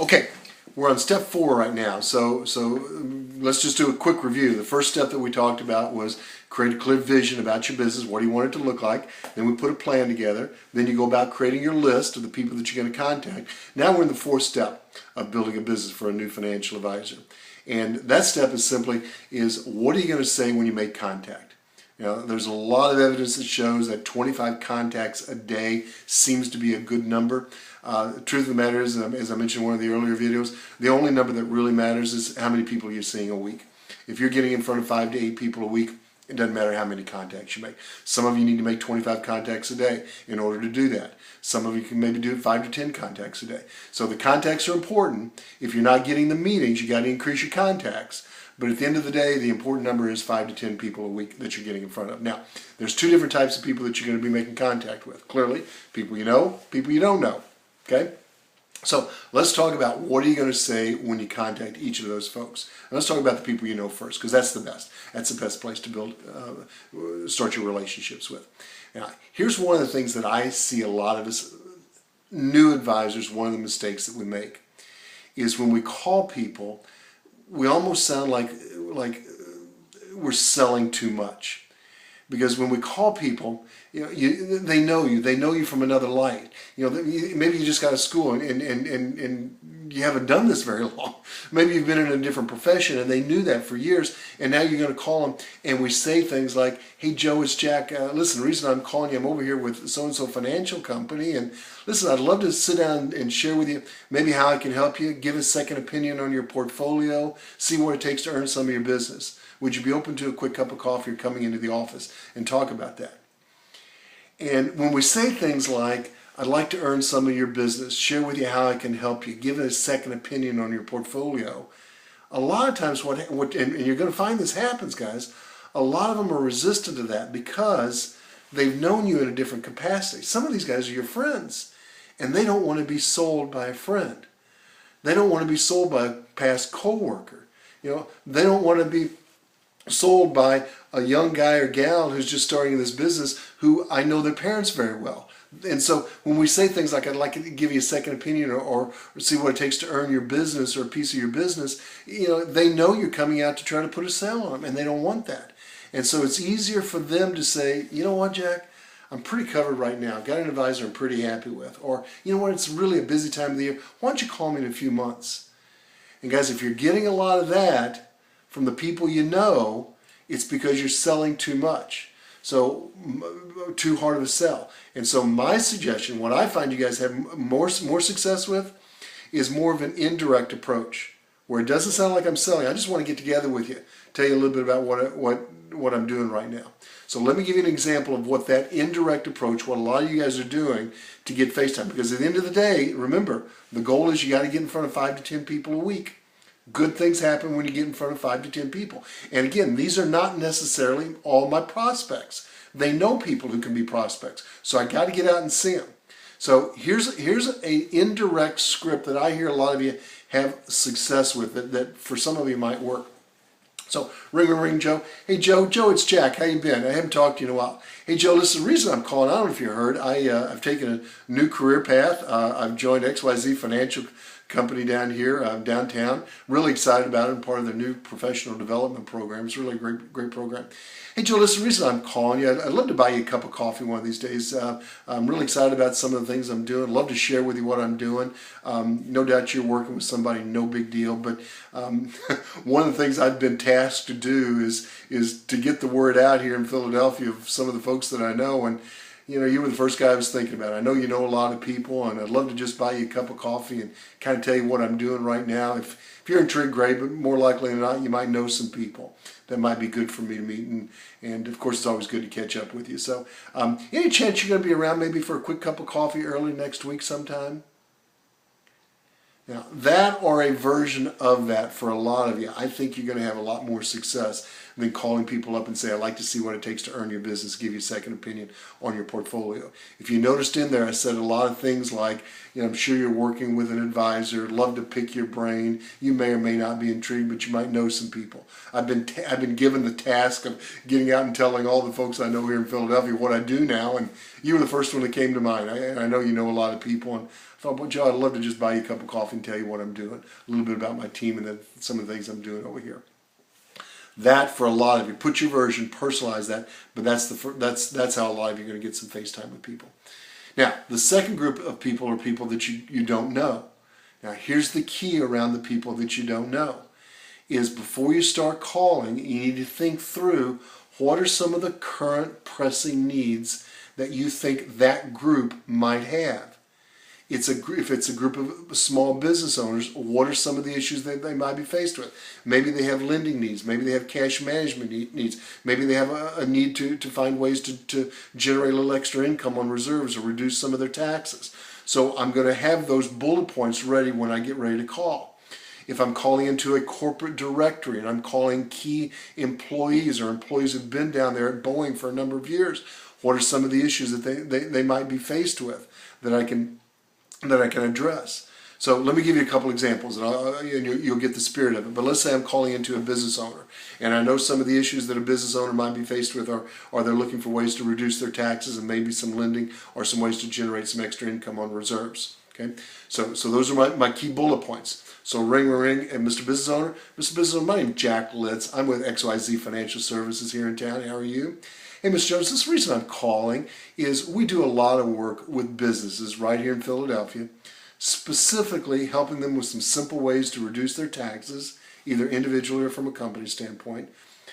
Okay, we're on step 4 right now. So let's just do a quick review. The first step that we talked about was create a clear vision about your business. What do you want it to look like? Then we put a plan together. Then you go about creating your list of the people that you're going to contact. Now we're in the 4th step of building a business for a new financial advisor. And that step is simply what are you going to say when you make contact? You know, there's a lot of evidence that shows that 25 contacts a day seems to be a good number. The truth of the matter is, as I mentioned in one of the earlier videos, the only number that really matters is how many people you're seeing a week. If you're getting in front of 5 to 8 people a week, it doesn't matter how many contacts you make. Some of you need to make 25 contacts a day in order to do that. Some of you can maybe do 5 to 10 contacts a day. So the contacts are important. If you're not getting the meetings, you got to increase your contacts. But at the end of the day, the important number is 5 to 10 people a week that you're getting in front of. Now, there's 2 different types of people that you're going to be making contact with. Clearly, people you know, people you don't know. Okay? So let's talk about what are you going to say when you contact each of those folks. And let's talk about the people you know first, because that's the best. That's the best place to start your relationships with. Now, here's one of the things that I see a lot of us new advisors, one of the mistakes that we make is when we call people, we almost sound like we're selling too much. Because when we call people, you know, they know you from another light. You know, maybe you just got out of school and you haven't done this very long. Maybe you've been in a different profession and they knew that for years, and now you're going to call them and we say things like, "Hey Joe, it's Jack. Listen, the reason I'm calling you, I'm over here with so-and-so financial company, and listen, I'd love to sit down and share with you maybe how I can help you, give a second opinion on your portfolio, see what it takes to earn some of your business. Would you be open to a quick cup of coffee or coming into the office and talk about that?" And when we say things like, "I'd like to earn some of your business, share with you how I can help you, give it a second opinion on your portfolio," a lot of times and you're going to find this happens, guys, a lot of them are resistant to that because they've known you in a different capacity. Some of these guys are your friends, and they don't want to be sold by a friend. They don't want to be sold by a past coworker. You know, they don't want to be sold by a young guy or gal who's just starting in this business who I know their parents very well. And so when we say things like, "I'd like to give you a second opinion or see what it takes to earn your business or a piece of your business," you know, they know you're coming out to try to put a sale on them, and they don't want that. And so it's easier for them to say, "You know what, Jack, I'm pretty covered right now. I've got an advisor I'm pretty happy with." Or, "You know what, it's really a busy time of the year. Why don't you call me in a few months?" And guys, if you're getting a lot of that from the people you know, it's because you're selling too much. So, too hard of a sell. And so my suggestion, what I find you guys have more success with, is more of an indirect approach, where it doesn't sound like I'm selling. I just want to get together with you, tell you a little bit about what I'm doing right now. So let me give you an example of what that indirect approach, what a lot of you guys are doing to get face time. Because at the end of the day, remember, the goal is you got to get in front of 5 to 10 people a week. Good things happen when you get in front of 5 to 10 people. And again, these are not necessarily all my prospects. They know people who can be prospects. So I got to get out and see them. So here's an indirect script that I hear a lot of you have success with that for some of you might work. So ring, Joe. "Hey Joe, it's Jack. How you been? I haven't talked to you in a while. Hey Joe, listen, the reason I'm calling, I don't know if you heard, I've taken a new career path. I've joined XYZ Financial Company down here, downtown. Really excited about it. I'm part of their new professional development program. It's really a great program. Hey Joe, listen, the reason I'm calling you, I'd love to buy you a cup of coffee one of these days. I'm really excited about some of the things I'm doing. I'd love to share with you what I'm doing. No doubt you're working with somebody, no big deal. But one of the things I've been tasked to do is to get the word out here in Philadelphia of some of the folks that I know. And you know, you were the first guy I was thinking about. I know you know a lot of people, and I'd love to just buy you a cup of coffee and kind of tell you what I'm doing right now. If you're intrigued, great, but more likely than not, you might know some people that might be good for me to meet. And of course, it's always good to catch up with you. So any chance you're going to be around maybe for a quick cup of coffee early next week sometime? Now, that or a version of that for a lot of you, I think you're going to have a lot more success than calling people up and say, "I'd like to see what it takes to earn your business, give you a second opinion on your portfolio." If you noticed in there, I said a lot of things like, you know, I'm sure you're working with an advisor, love to pick your brain. You may or may not be intrigued, but you might know some people. I've been given the task of getting out and telling all the folks I know here in Philadelphia what I do now, and you were the first one that came to mind. I know you know a lot of people, and I thought, well, Joe, I'd love to just buy you a cup of coffee and tell you what I'm doing, a little bit about my team and then some of the things I'm doing over here. That, for a lot of you, put your version, personalize that, but that's how a lot of you are going to get some FaceTime with people. Now, the second group of people are people that you don't know. Now, here's the key around the people that you don't know, is before you start calling, you need to think through what are some of the current pressing needs that you think that group might have. If it's a group of small business owners, what are some of the issues that they might be faced with? Maybe they have lending needs. Maybe they have cash management needs. Maybe they have a need to find ways to generate a little extra income on reserves or reduce some of their taxes. So I'm going to have those bullet points ready when I get ready to call. If I'm calling into a corporate directory and I'm calling key employees or employees who've been down there at Boeing for a number of years, what are some of the issues that they might be faced with that I can address? So let me give you a couple examples, and you'll get the spirit of it. But let's say I'm calling into a business owner, and I know some of the issues that a business owner might be faced with are they're looking for ways to reduce their taxes and maybe some lending or some ways to generate some extra income on reserves. Okay, so those are my key bullet points. So ring, and Mr. Business Owner, my name's Jack Litz. I'm with XYZ Financial Services here in town. How are you? Hey, Mr. Jones, this reason I'm calling is we do a lot of work with businesses right here in Philadelphia, specifically helping them with some simple ways to reduce their taxes, either individually or from a company standpoint,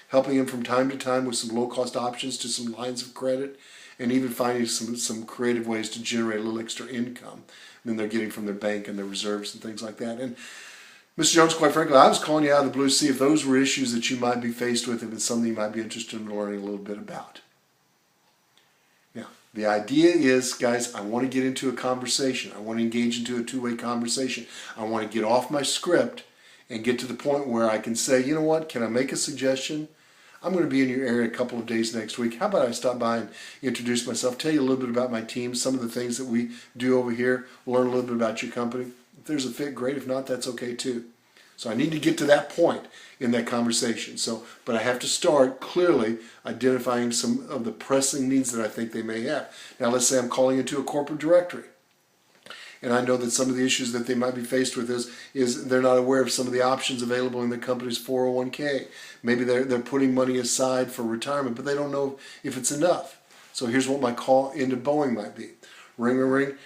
helping them from time to time with some low-cost options to some lines of credit, and even finding some creative ways to generate a little extra income than they're getting from their bank and their reserves and things like that. And Mr. Jones, quite frankly, I was calling you out of the blue to see if those were issues that you might be faced with, if it's something you might be interested in learning a little bit about. Now, the idea is, guys, I want to get into a conversation. I want to engage into a two-way conversation. I want to get off my script and get to the point where I can say, you know what, can I make a suggestion? I'm going to be in your area a couple of days next week. How about I stop by and introduce myself, tell you a little bit about my team, some of the things that we do over here, learn a little bit about your company. If there's a fit, great. If not, that's okay too. So I need to get to that point in that conversation. But I have to start clearly identifying some of the pressing needs that I think they may have. Now, let's say I'm calling into a corporate directory, and I know that some of the issues that they might be faced with is they're not aware of some of the options available in the company's 401k. Maybe they're putting money aside for retirement, but they don't know if it's enough. So here's what my call into Boeing might be. Ring.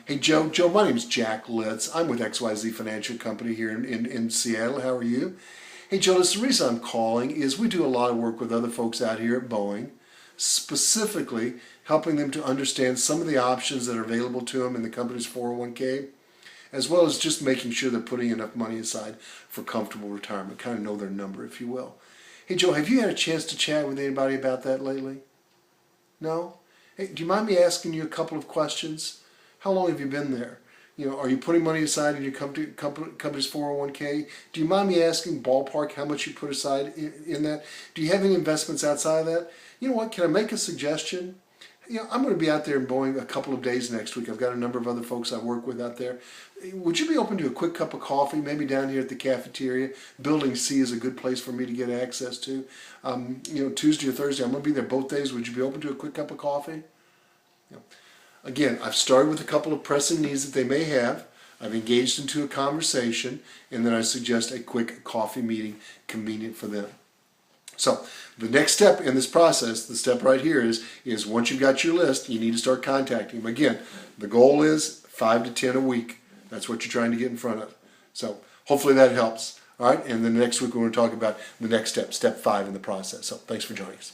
Hey, Joe, my name's Jack Litz. I'm with XYZ Financial Company here in Seattle. How are you? Hey, Joe, the reason I'm calling is we do a lot of work with other folks out here at Boeing, specifically helping them to understand some of the options that are available to them in the company's 401k, as well as just making sure they're putting enough money aside for comfortable retirement, kind of know their number, if you will. Hey, Joe, have you had a chance to chat with anybody about that lately? No? Hey, do you mind me asking you a couple of questions? How long have you been there? Are you putting money aside in your company's 401k? Do you mind me asking ballpark how much you put aside in that? Do you have any investments outside of that? You know what, can I make a suggestion? I'm going to be out there in Boeing a couple of days next week. I've got a number of other folks I work with out there. Would you be open to a quick cup of coffee, maybe down here at the cafeteria? Building C is a good place for me to get access to. Tuesday or Thursday, I'm going to be there both days. Would you be open to a quick cup of coffee? Again, I've started with a couple of pressing needs that they may have. I've engaged into a conversation, and then I suggest a quick coffee meeting convenient for them. So the next step in this process, the step right here is once you've got your list, you need to start contacting them. Again, the goal is 5 to 10 a week. That's what you're trying to get in front of. So hopefully that helps. All right, and then next week we're going to talk about the next step, step 5 in the process. So thanks for joining us.